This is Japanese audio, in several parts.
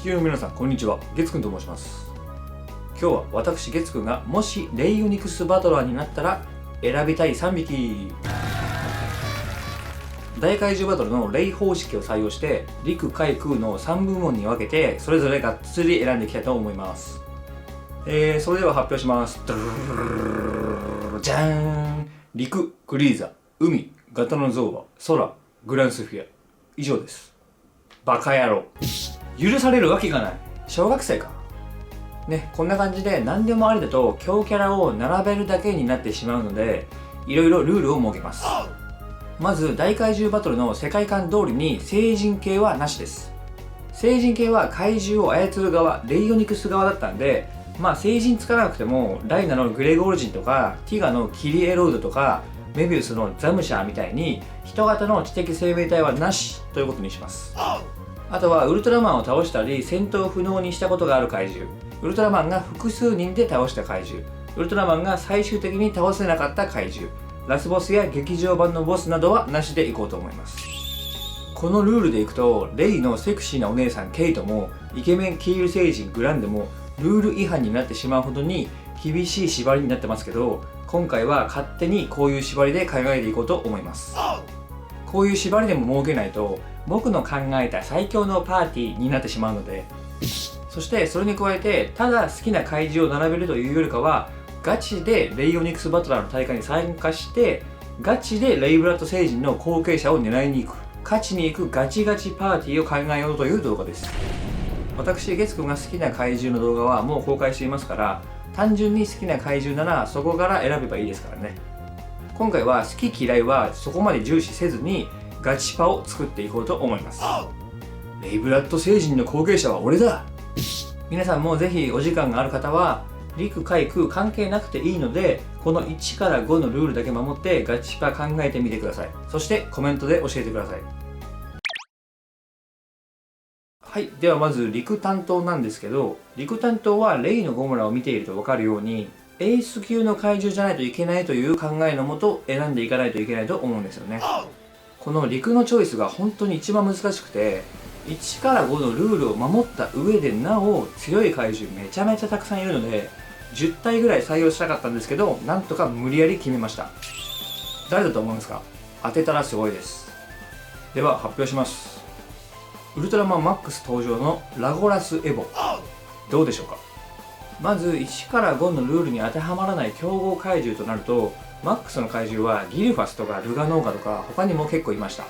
球の皆さんこんにちは、月くんと申します。今日は私月くんがもしレイユニクスバトラーになったら選びたい3匹。大怪獣バトルのレイ方式を採用して陸海空の3部門に分けてそれぞれがっつり選んでいきたいと思います。それでは発表します。じゃーん。陸グリーザ、海ガタノゾーバ、空グランスフィア。以上です。バカ野郎、許されるわけがない。小学生かね。こんな感じで何でもありだと強キャラを並べるだけになってしまうので、いろいろルールを設けます。まず大怪獣バトルの世界観通りに聖人系はなしです。聖人系は怪獣を操る側、レイオニクス側だったんで、聖人つかなくてもライナのグレゴルジンとかティガのキリエロードとかメビウスのザムシャーみたいに人型の知的生命体はなしということにします。あとはウルトラマンを倒したり戦闘不能にしたことがある怪獣、ウルトラマンが複数人で倒した怪獣、ウルトラマンが最終的に倒せなかった怪獣、ラスボスや劇場版のボスなどはなしでいこうと思います。このルールでいくとレイのセクシーなお姉さんケイトもイケメンキール星人グランデもルール違反になってしまうほどに厳しい縛りになってますけど、今回は勝手にこういう縛りで考えていこうと思います。こういう縛りでも設けないと僕の考えた最強のパーティーになってしまうので、そしてそれに加えてただ好きな怪獣を並べるというよりかはガチでレイオニクスバトラーの大会に参加してガチでレイブラッド星人の後継者を狙いに行く、勝ちに行くガチガチパーティーを考えようという動画です。私月くんが好きな怪獣の動画はもう公開していますから、単純に好きな怪獣ならそこから選べばいいですからね。今回は好き嫌いはそこまで重視せずにガチパを作っていこうと思います。レイブラッド星人の後継者は俺だ。皆さんもぜひお時間がある方は陸海空関係なくていいので、この1から5のルールだけ守ってガチパ考えてみてください。そしてコメントで教えてください。はい、ではまず陸担当なんですけど、陸担当はレイのゴムラを見ていると分かるようにエース級の怪獣じゃないといけないという考えのもと選んでいかないといけないと思うんですよね。この陸のチョイスが本当に一番難しくて、1から5のルールを守った上でなお強い怪獣めちゃめちゃたくさんいるので10体ぐらい採用したかったんですけど、なんとか無理やり決めました。誰だと思いますか？当てたらすごいです。では発表します。ウルトラマンマックス登場のラゴラスエボ、どうでしょうか？まず1から5のルールに当てはまらない強豪怪獣となると、マックスの怪獣はギルファスとかルガノーガとか他にも結構いました。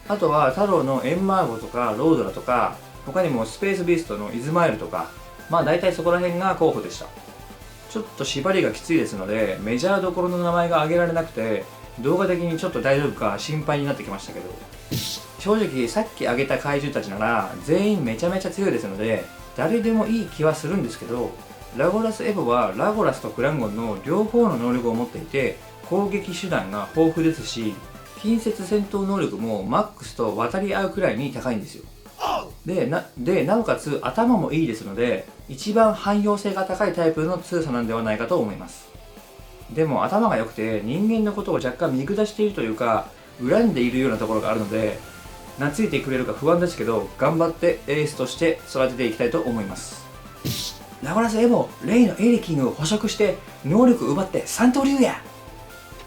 あとは太郎のエンマーゴとかロードラとか、他にもスペースビーストのイズマイルとか、大体そこら辺が候補でした。ちょっと縛りがきついですのでメジャーどころの名前が挙げられなくて動画的にちょっと大丈夫か心配になってきましたけど、正直さっき挙げた怪獣たちなら全員めちゃめちゃ強いですので誰でもいい気はするんですけど、ラゴラスエボはラゴラスとクランゴンの両方の能力を持っていて攻撃手段が豊富ですし、近接戦闘能力もマックスと渡り合うくらいに高いんですよ。なおかつ頭もいいですので一番汎用性が高いタイプの強さなんではないかと思います。でも頭が良くて人間のことを若干見下しているというか恨んでいるようなところがあるので懐いてくれるか不安ですけど、頑張ってエースとして育てていきたいと思います。ラゴラスエボ、レイのエリキングを捕食して能力奪って三刀流や。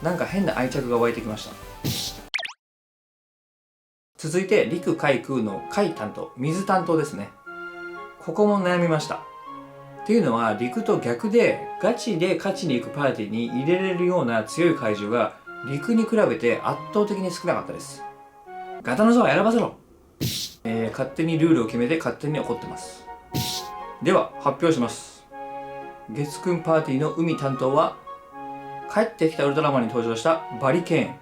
なんか変な愛着が湧いてきました。続いて陸海空の海担当、水担当ですね。ここも悩みました。っていうのは陸と逆でガチで勝ちに行くパーティーに入れれるような強い怪獣が陸に比べて圧倒的に少なかったです。ガタノゾは選ばせろ。勝手にルールを決めて勝手に怒ってます。では発表します。月くんパーティーの海担当は帰ってきたウルトラマンに登場したバリケーン。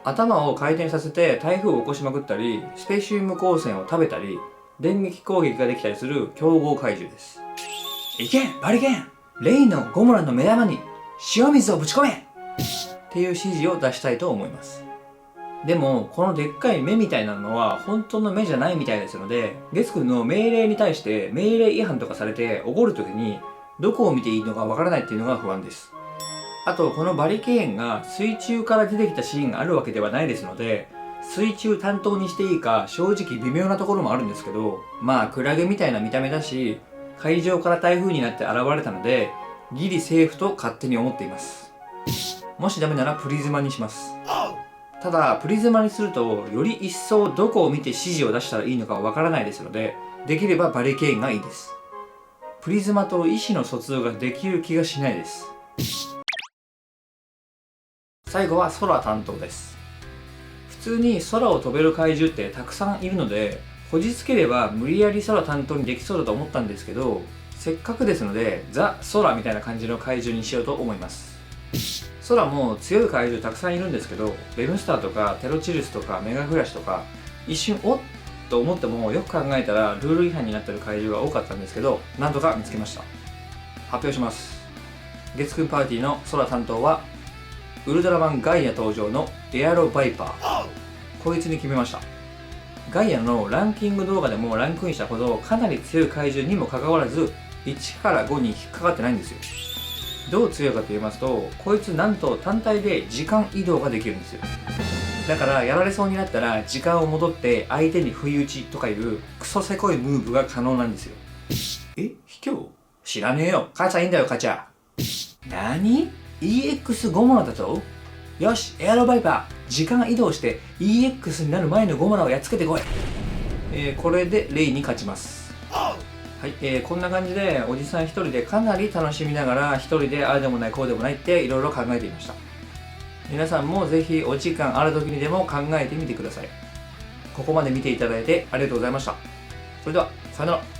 頭を回転させて台風を起こしまくったりスペシウム光線を食べたり電撃攻撃ができたりする強豪怪獣です。いけバリケーン、レイのゴムラの目玉に塩水をぶち込めっていう指示を出したいと思います。でもこのでっかい目みたいなのは本当の目じゃないみたいですので、月くんの命令に対して命令違反とかされて怒る時にどこを見ていいのかわからないっていうのが不安です。あとこのバリケーンが水中から出てきたシーンがあるわけではないですので、水中担当にしていいか正直微妙なところもあるんですけど、まあクラゲみたいな見た目だし、海上から台風になって現れたのでギリセーフと勝手に思っています。もしダメならプリズマにします。ただプリズマにするとより一層どこを見て指示を出したらいいのかわからないですので、できればバリケーンがいいです。プリズマと意思の疎通ができる気がしないです。最後は空担当です。普通に空を飛べる怪獣ってたくさんいるので、こじつければ無理やり空担当にできそうだと思ったんですけど、せっかくですのでザ・空みたいな感じの怪獣にしようと思います。空も強い怪獣たくさんいるんですけど、ベムスターとかテロチルスとかメガフラシとか、一瞬おっと思ってもよく考えたらルール違反になってる怪獣が多かったんですけど、なんとか見つけました。発表します。月9パーティーの空担当はウルトラマンガイア登場のエアロバイパー、こいつに決めました。ガイアのランキング動画でもランクインしたほどかなり強い怪獣にもかかわらず1から5に引っかかってないんですよ。どう強いかと言いますと、こいつなんと単体で時間移動ができるんですよ。だからやられそうになったら時間を戻って相手に不意打ちとかいうクソせこいムーブが可能なんですよ。え、卑怯？知らねえよ。勝ちゃいいんだよ、勝ちゃ。なに？ EX5 モナだと？よし、エアロバイパー時間移動して EX になる前の5モナをやっつけてこい。これでレイに勝ちます。はい、こんな感じでおじさん一人でかなり楽しみながら一人でああでもないこうでもないっていろいろ考えていました。皆さんもぜひお時間ある時にでも考えてみてください。ここまで見ていただいてありがとうございました。それではさよなら。